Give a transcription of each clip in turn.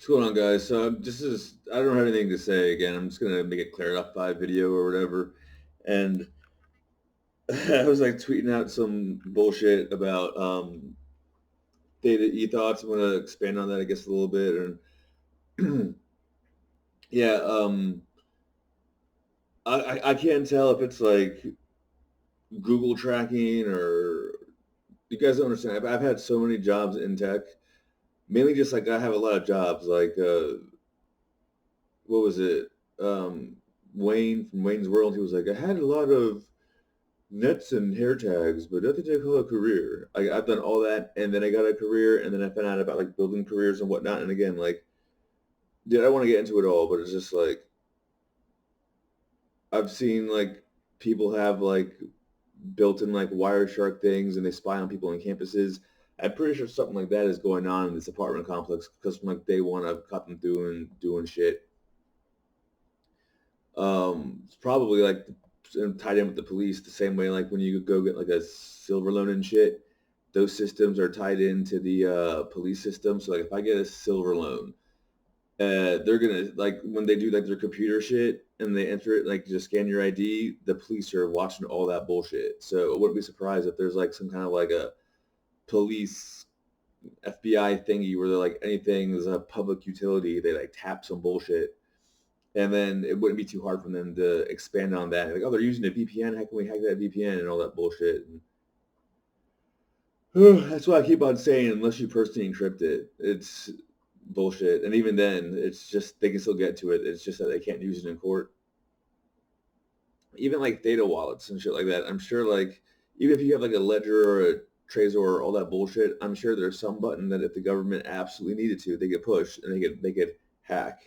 going on, guys? So I don't have anything to say again. I'm just gonna make it clear up by video or whatever. And I was like tweeting out some bullshit about theta thots. I'm gonna expand on that, I guess, a little bit. And yeah, I can't tell if it's like Google tracking or you guys don't understand. I've had so many jobs in tech, mainly just like I have a lot of jobs. Like what was it? Um, Wayne from Wayne's World. He was like, I had a lot of nets and hair tags, but nothing to call a career. I've done all that, and then I got a career, and then I found out about like building careers and whatnot. And again, like, dude, I want to get into it all, but it's just like I've seen like people have like built-in like Wireshark things, and they spy on people on campuses. I'm pretty sure something like that is going on in this apartment complex because from like day one, I've caught them doing shit. It's probably like tied in with the police the same way like when you go get like a silver loan and shit, those systems are tied into the police system. So like if I get a silver loan, they're gonna like when they do like their computer shit and they enter it like just scan your ID, the police are watching all that bullshit. So I wouldn't be surprised if there's like some kind of like a police FBI thingy where they're like anything is a public utility, they like tap some bullshit, and then it wouldn't be too hard for them to expand on that. Like, oh, they're using a VPN. How can we hack that VPN and all that bullshit? And, that's why I keep on saying, unless you personally encrypt it, it's bullshit. And even then, it's just they can still get to it. It's just that they can't use it in court. Even like data wallets and shit like that. I'm sure, like even if you have like a ledger or a Trezor or all that bullshit, I'm sure there's some button that if the government absolutely needed to, they could push and they could hack,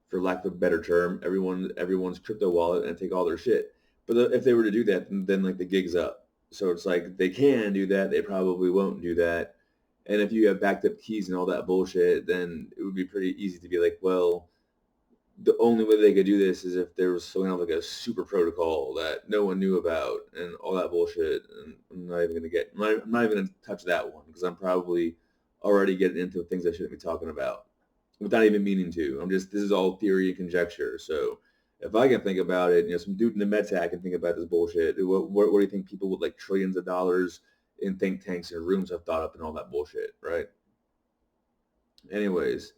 for lack of a better term, everyone's crypto wallet and take all their shit. But if they were to do that, then like the gig's up. So it's like they can do that. They probably won't do that. And if you have backed up keys and all that bullshit, then it would be pretty easy to be like, well, the only way they could do this is if there was some kind of like a super protocol that no one knew about and all that bullshit. And I'm not even gonna touch that one because I'm probably already getting into things I shouldn't be talking about without even meaning to. This is all theory and conjecture. So if I can think about it, some dude in the med tech can think about this bullshit. What do you think people with like trillions of dollars in think tanks and rooms have thought up and all that bullshit, right? Anyways,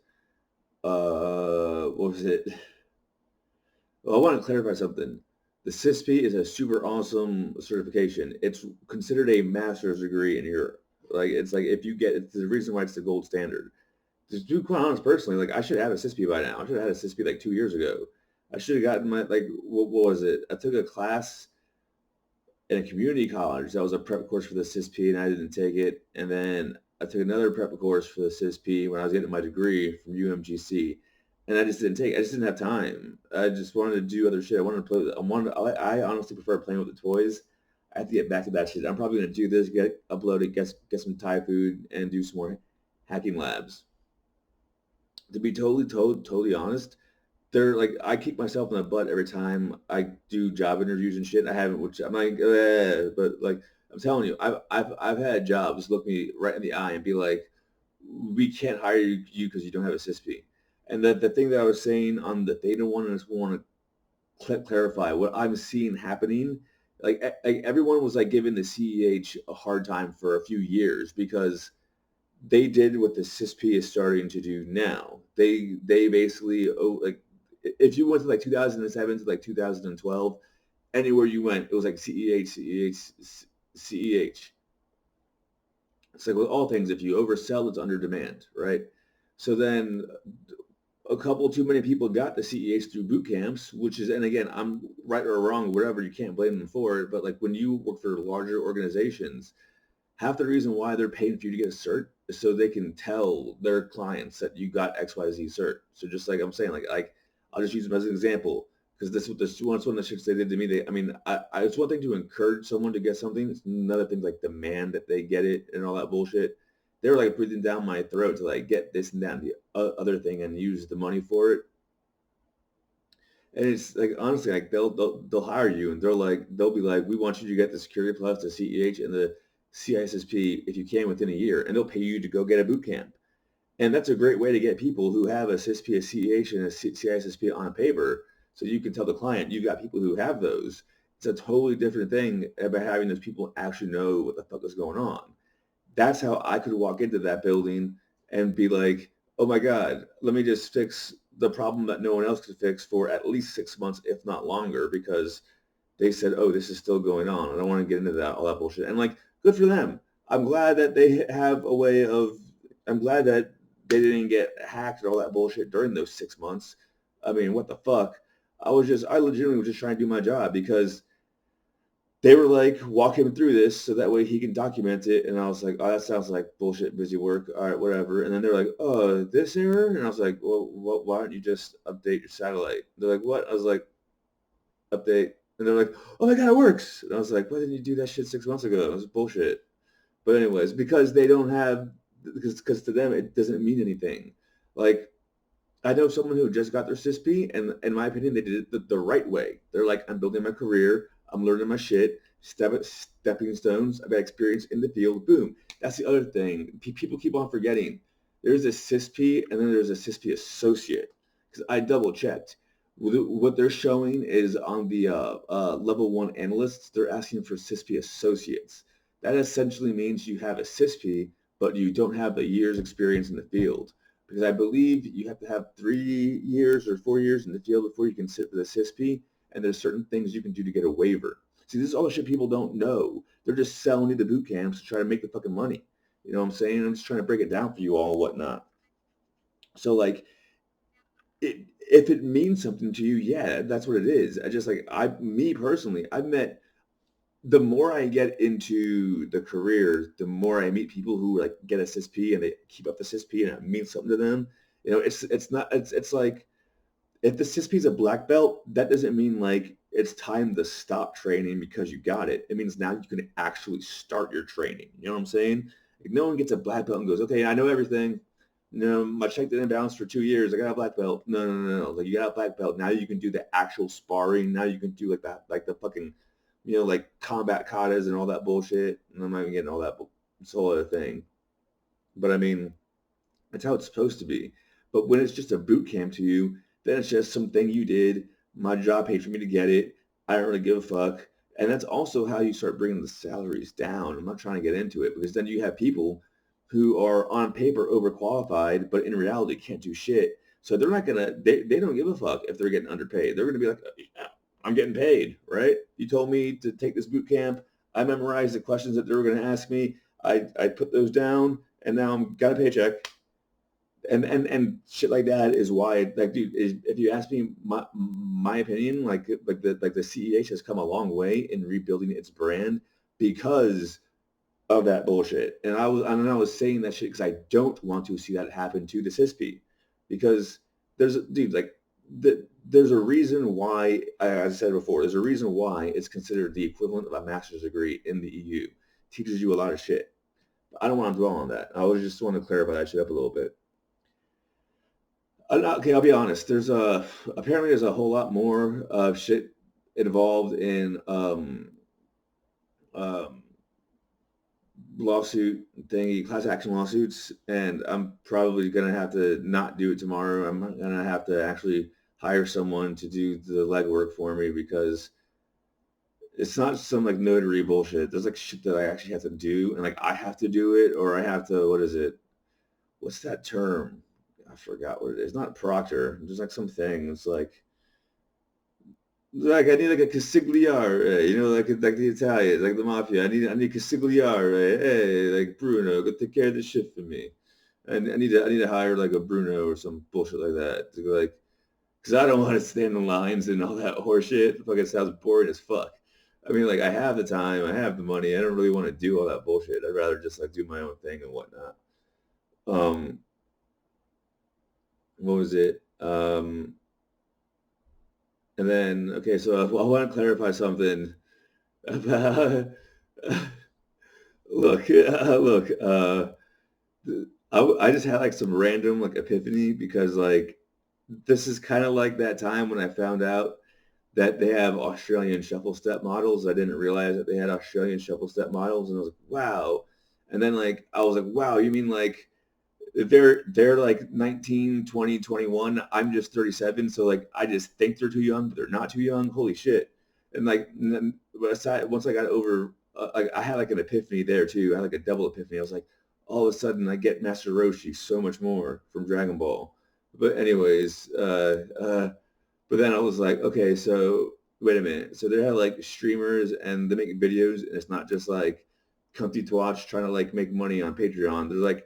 what was it? Well, I want to clarify something. The CISP is a super awesome certification. It's considered a master's degree in Europe. Like it's like if you get it's the reason why it's the gold standard. To be quite honest, personally, like I should have a CISP by now. I should have had a CISP like 2 years ago. I should have gotten my like what was it? I took a class in a community college that was a prep course for the CISP, and I didn't take it. And then I took another prep course for the CISP when I was getting my degree from UMGC, and I just didn't take it. I just didn't have time. I just wanted to do other shit. I wanted to play with it. I honestly prefer playing with the toys. I have to get back to that shit. I'm probably gonna do this, get uploaded, get some Thai food, and do some more hacking labs. To be totally honest, they're like I kick myself in the butt every time I do job interviews and shit. I haven't, which I'm like, but like I'm telling you, I've had jobs look me right in the eye and be like, we can't hire you because you don't have a CISP. And the thing that I was saying on the theta one, I just want to clarify what I'm seeing happening. Like everyone was like giving the CEH a hard time for a few years because they did what the CISP is starting to do now. They basically like if you went to like 2007 to like 2012, anywhere you went, it was like CEH, CEH, CEH. It's like with all things, if you oversell, it's under demand, right? So then a couple too many people got the CEH through boot camps, which is, and again, I'm right or wrong, whatever, you can't blame them for it. But like when you work for larger organizations, half the reason why they're paying for you to get a cert is so they can tell their clients that you got XYZ cert. So just like I'm saying, like I'll just use them as an example because this one of the shits they did to me. It's one thing to encourage someone to get something. It's another thing like demand that they get it and all that bullshit. They were like breathing down my throat to like get this and that and the other thing and use the money for it. And it's like honestly, like they'll hire you and they'll be like, we want you to get the Security Plus, the CEH, and the CISSP if you can within a year, and they'll pay you to go get a boot camp. And that's a great way to get people who have a CISP, a CEH, and a CISSP on paper. So you can tell the client, you've got people who have those. It's a totally different thing about having those people actually know what the fuck is going on. That's how I could walk into that building and be like, oh my God, let me just fix the problem that no one else could fix for at least 6 months, if not longer, because they said, oh, this is still going on. I don't want to get into that, all that bullshit. And like, good for them. I'm glad that they have a way of, I'm glad that they didn't get hacked and all that bullshit during those 6 months. I mean, what the fuck? I legitimately was just trying to do my job because they were like, walk him through this so that way he can document it. And I was like, oh, that sounds like bullshit, busy work. All right, whatever. And then they're like, oh, this error? And I was like, well, why don't you just update your satellite? They're like, what? I was like, update. And they're like, oh my God, it works. And I was like, why didn't you do that shit 6 months ago? It was bullshit. But anyways, because they don't have, because to them, it doesn't mean anything. Like, I know someone who just got their CISP, and in my opinion, they did it the right way. They're like, I'm building my career. I'm learning my shit. Stepping stones. I've got experience in the field. Boom. That's the other thing. People keep on forgetting. There's a CISP, and then there's a CISP associate. Because I double checked. What they're showing is on the level 1 analysts, they're asking for CISP associates. That essentially means you have a CISP, but you don't have the years experience in the field. Because I believe you have to have 3 years or 4 years in the field before you can sit for the CISP, and there's certain things you can do to get a waiver. See, this is all the shit people don't know. They're just selling you the boot camps to try to make the fucking money. You know what I'm saying? I'm just trying to break it down for you all and whatnot. So like, if it means something to you, yeah, that's what it is. I just like, me personally, I've met, the more I get into the career, the more I meet people who like get a CISP and they keep up the CISP and it means something to them. You know, it's like, if the CISP is a black belt, that doesn't mean like it's time to stop training because you got it. It means now you can actually start your training. You know what I'm saying? Like, no one gets a black belt and goes, okay, I know everything. No, my check didn't bounce for 2 years. I got a black belt. No, no, no, no. Like, you got a black belt. Now you can do the actual sparring. Now you can do like that, like the fucking, like combat katas and all that bullshit. And I'm not even getting all that. It's a whole other thing. But I mean, that's how it's supposed to be. But when it's just a boot camp to you, then it's just something you did. My job paid for me to get it. I don't really give a fuck. And that's also how you start bringing the salaries down. I'm not trying to get into it because then you have people who are on paper overqualified, but in reality can't do shit. So they're not gonna. They don't give a fuck if they're getting underpaid. They're gonna be like, yeah, I'm getting paid, right? You told me to take this boot camp. I memorized the questions that they were gonna ask me. I put those down, and now I'm got a paycheck. And shit like that is why, like, dude, if you ask me my opinion, like the CEH has come a long way in rebuilding its brand because of that bullshit. And I was saying that shit because I don't want to see that happen to the CISP, because dude, like, there's a reason why, as I said before, there's a reason why it's considered the equivalent of a master's degree in the EU. It teaches you a lot of shit. I don't want to dwell on that. I was just want to clarify that shit up a little bit. Okay, I'll be honest. Apparently there's a whole lot more shit involved in um, lawsuit thingy, class action lawsuits, and I'm probably gonna have to not do it tomorrow. I'm gonna have to actually hire someone to do the legwork for me because it's not some like notary bullshit. There's like shit that I actually have to do, and like I have to do it, or I have to, what is it? What's that term? I forgot what it is. Not proctor. There's like something. It's like I need like a consigliere, like the Italians, like the mafia. I need consigliere. Hey, like Bruno, go take care of this shit for me. And I need to hire like a Bruno or some bullshit like that to go, like, because I don't want to stand in lines and all that horseshit. It fucking sounds boring as fuck. I mean, like, I have the time, I have the money. I don't really want to do all that bullshit. I'd rather just like do my own thing and whatnot. Um, what was it? And then, okay, so I want to clarify something about, look, I just had like some random like epiphany because like this is kind of like that time when I found out that they have Australian shuffle step models. I didn't realize that they had Australian shuffle step models, and I was like, wow. And then like I was like, wow, you mean like they're like 19, 20, 21. I'm just 37, so like I just think they're too young, but they're not too young. Holy shit! And like once I got over, I had like an epiphany there too. I had like a double epiphany. I was like, all of a sudden I get Master Roshi so much more from Dragon Ball. But anyways, but then I was like, okay, so wait a minute. So they have like streamers and they make videos, and it's not just like comfy to watch trying to like make money on Patreon. They're like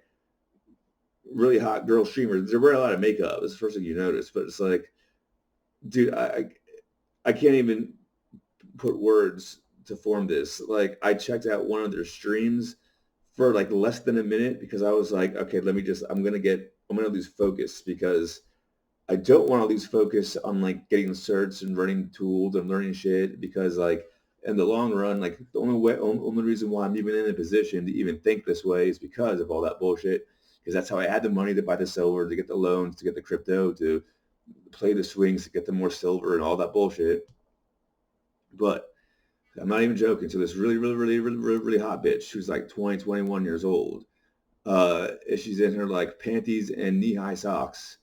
really hot girl streamers. They're wearing a lot of makeup. It's the first thing you notice, but it's like, dude, I can't even put words to form this. Like, I checked out one of their streams for like less than a minute because I was like, okay, I'm gonna lose focus because I don't want to lose focus on like getting certs and running tools and learning shit because like in the long run, like the only reason why I'm even in a position to even think this way is because of all that bullshit. Because that's how I had the money to buy the silver, to get the loans, to get the crypto, to play the swings, to get the more silver and all that bullshit. But I'm not even joking. So this really hot bitch who's like 20, 21 years old. She's in her like panties and knee-high socks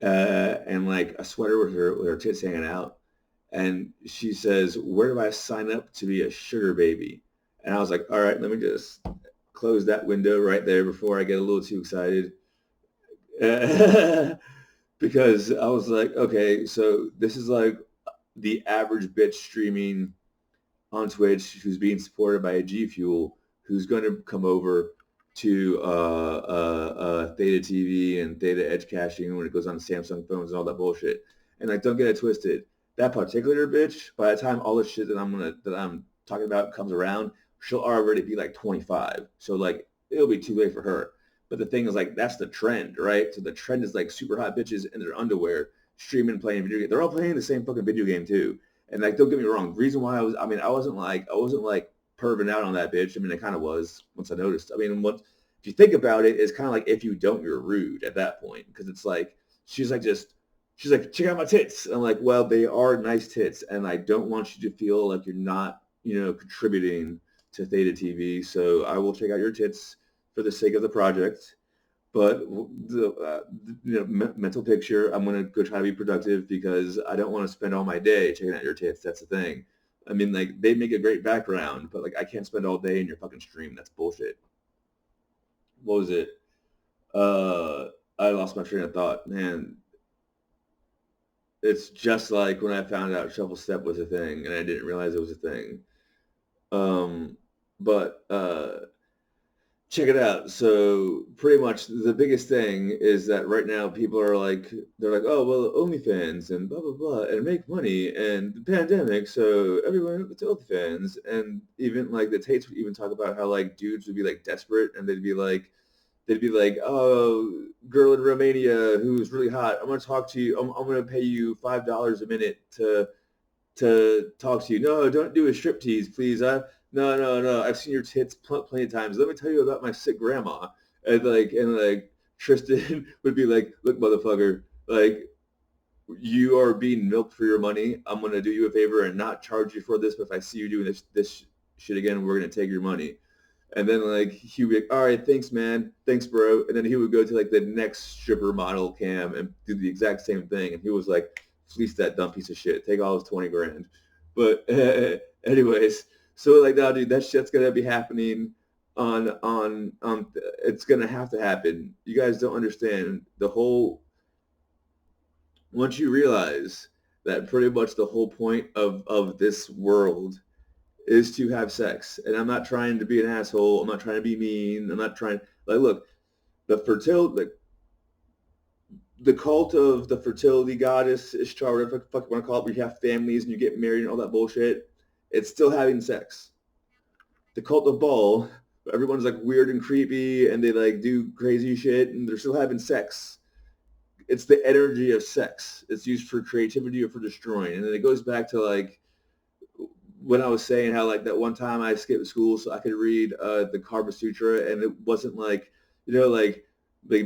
and like a sweater with her tits hanging out. And she says, "Where do I sign up to be a sugar baby?" And I was like, all right, let me just close that window right there before I get a little too excited. Because I was like, okay, so this is like the average bitch streaming on Twitch who's being supported by a G Fuel who's going to come over to Theta TV and Theta Edge caching when it goes on Samsung phones and all that bullshit. And like, don't get it twisted. That particular bitch, by the time all the shit that I'm talking about comes around, she'll already be like 25. So like, it'll be too late for her. But the thing is, like, that's the trend, right? So the trend is like super hot bitches in their underwear streaming, playing video games. They're all playing the same fucking video game too. And like, don't get me wrong. The reason why I wasn't like perving out on that bitch. I mean, I kind of was once I noticed. I mean, if you think about it, it's kind of like if you don't, you're rude at that point because it's like she's like, check out my tits. And I'm like, well, they are nice tits, and I don't want you to feel like you're not, contributing to Theta TV. So I will check out your tits for the sake of the project. But mental picture, I'm gonna go try to be productive because I don't want to spend all my day checking out your tits. That's the thing. I mean, like, they make a great background, but like I can't spend all day in your fucking stream. That's bullshit. What was it? Uh, I lost my train of thought. Man, it's just like when I found out shuffle step was a thing, and I didn't realize it was a thing. Um, but check it out. So pretty much the biggest thing is that right now people are like, they're like, oh, well, OnlyFans and blah, blah, blah, and make money and the pandemic. So everyone went to OnlyFans. And even like the Tates would even talk about how like dudes would be like desperate and they'd be like, oh, girl in Romania who's really hot. I'm going to talk to you. I'm going to pay you $5 a minute to talk to you. No, don't do a striptease, please. No. I've seen your tits plenty of times. Let me tell you about my sick grandma. And Tristan would be like, look, motherfucker, like, you are being milked for your money. I'm gonna do you a favor and not charge you for this. But if I see you doing this shit again, we're gonna take your money. And then like he would be like, all right, thanks, man, thanks, bro. And then he would go to like the next stripper model cam and do the exact same thing. And he was like, fleece that dumb piece of shit, take all his 20 grand. But anyways, so like, no, dude, that shit's gonna be happening on. It's gonna have to happen. You guys don't understand the whole. Once you realize that pretty much the whole point of this world is to have sex. And I'm not trying to be an asshole. I'm not trying to be mean. I'm not trying, like, look, the fertility, the cult of the fertility goddess, Ishtar, whatever the fuck you want to call it, where you have families and you get married and all that bullshit. It's still having sex. The cult of Baal, everyone's like weird and creepy and they like do crazy shit and they're still having sex. It's the energy of sex. It's used for creativity or for destroying. And then it goes back to like when I was saying how like that one time I skipped school so I could read the Karma Sutra, and it wasn't like, like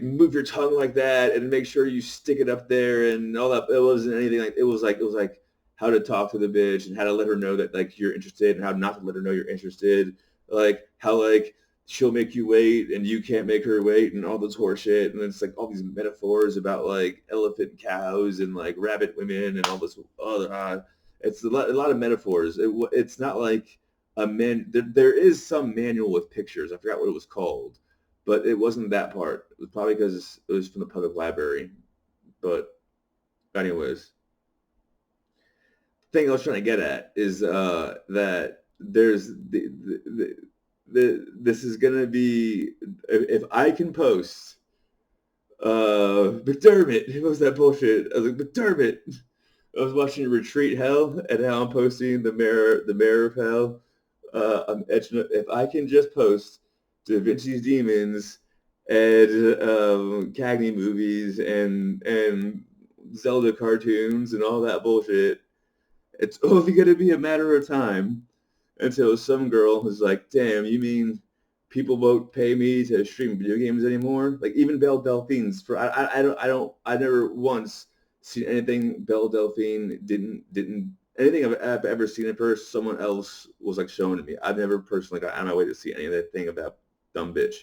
move your tongue like that and make sure you stick it up there and all that. It wasn't anything like, it was like how to talk to the bitch and how to let her know that like you're interested and how not to let her know you're interested. Like how like she'll make you wait and you can't make her wait and all this horse shit. And it's like all these metaphors about like elephant cows and like rabbit women and all this other, it's a lot of metaphors. It's not like a man, there is some manual with pictures. I forgot what it was called, but it wasn't that part. It was probably because it was from the public library. But anyways, the thing I was trying to get at is that there's this is gonna be, if I can post McDermott, what was that bullshit? I was like, McDermott. I was watching Retreat Hell and now I'm posting the mayor of hell. I'm etching up. If I can just post Da Vinci's Demons and Cagney movies and Zelda cartoons and all that bullshit, it's only going to be a matter of time until some girl is like, damn, you mean people won't pay me to stream video games anymore? Like even Belle Delphine's for I never once seen anything Belle Delphine didn't anything I've ever seen of her, someone else was like showing to me. I've never personally got out of my way to see any of that thing about dumb bitch.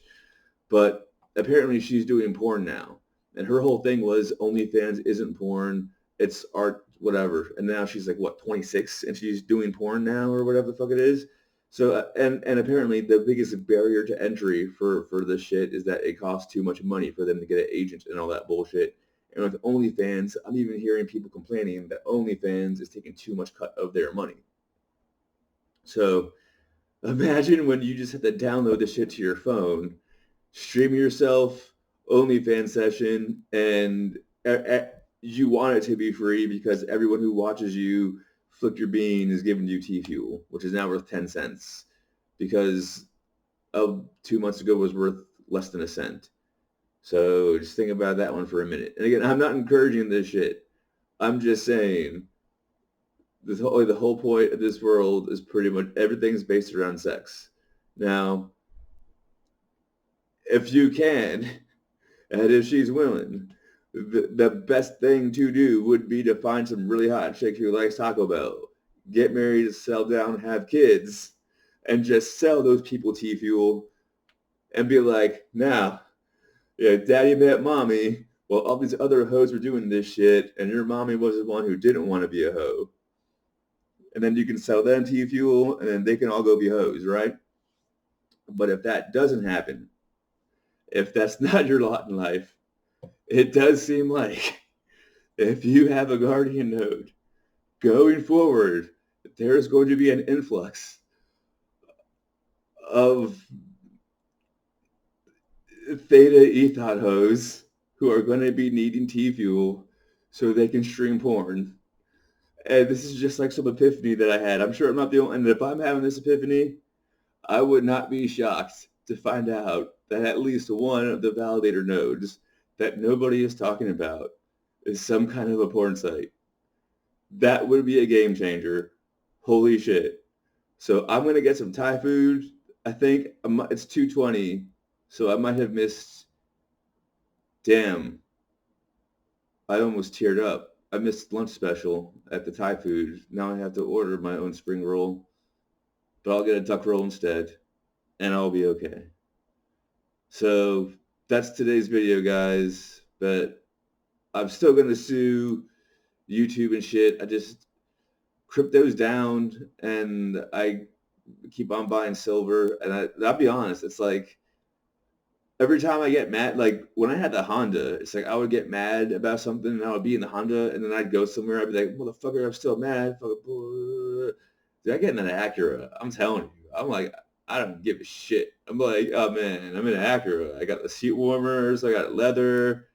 But apparently she's doing porn now. And her whole thing was OnlyFans isn't porn, it's art, whatever. And now she's like, what, 26? And she's doing porn now or whatever the fuck it is. So, and apparently the biggest barrier to entry for this shit is that it costs too much money for them to get an agent and all that bullshit. And with OnlyFans, I'm even hearing people complaining that OnlyFans is taking too much cut of their money. So imagine when you just have to download the shit to your phone, stream yourself OnlyFans session, and you want it to be free because everyone who watches you flick your bean is giving you tea fuel, which is now worth 10 cents because of 2 months ago was worth less than a cent. So just think about that one for a minute. And again, I'm not encouraging this shit. I'm just saying the whole point of this world is pretty much everything's based around sex. Now, if you can, and if she's willing, the best thing to do would be to find some really hot chick who likes Taco Bell, get married, settle down, have kids, and just sell those people tea fuel and be like, now, yeah, daddy met mommy. Well, all these other hoes were doing this shit, and your mommy was the one who didn't want to be a hoe. And then you can sell them tea fuel, and then they can all go be hoes, right? But if that doesn't happen, if that's not your lot in life, it does seem like if you have a guardian node going forward, there's going to be an influx of theta ethot hoes who are going to be needing tea fuel so they can stream porn. And this is just like some epiphany that I had. I'm sure I'm not the only, and if I'm having this epiphany, I would not be shocked to find out that at least one of the validator nodes that nobody is talking about is some kind of a porn site. That would be a game changer. Holy shit. So I'm going to get some Thai food. I think it's 2:20, so I might have missed. Damn. I almost teared up. I missed lunch special at the Thai food. Now I have to order my own spring roll. But I'll get a duck roll instead, and I'll be okay. So that's today's video, guys. But I'm still going to sue YouTube and shit. I just crypto's down, and I keep on buying silver. And I'll be honest, it's like every time I get mad, like when I had the Honda, it's like I would get mad about something, and I would be in the Honda, and then I'd go somewhere, I'd be like, motherfucker, I'm still mad. Dude, I get in an Acura. I'm telling you. I'm like, I don't give a shit. I'm like, oh man, I'm in an Acura. I got the seat warmers. I got leather.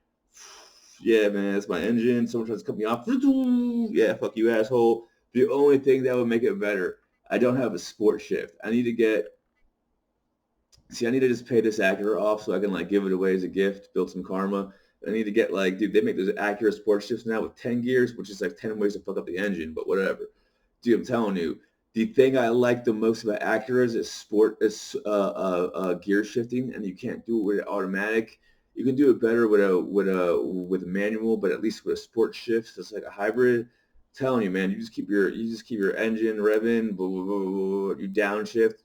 Yeah, man, that's my engine. Someone tries to cut me off. Yeah, fuck you, asshole. The only thing that would make it better, I don't have a sport shift. I need to just pay this Acura off so I can like give it away as a gift, build some karma. I need to get like, dude, they make those Acura sport shifts now with 10 gears, which is like 10 ways to fuck up the engine, but whatever. Dude, I'm telling you, the thing I like the most about Acuras is gear shifting, and you can't do it with automatic. You can do it better with a manual, but at least with a sport shift, so it's like a hybrid. Telling you, man, you just keep your engine revving, blah, blah, blah, blah, you downshift,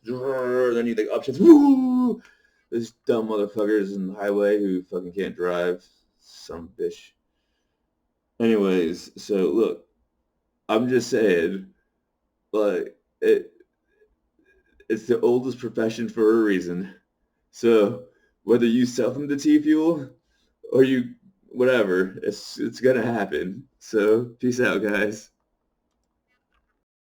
then you like upshift, woo! There's dumb motherfuckers in the highway who fucking can't drive. Some bitch. Anyways, so look, I'm just saying, like it's the oldest profession for a reason. So whether you sell them the tea fuel or you whatever, it's gonna happen. So peace out, guys.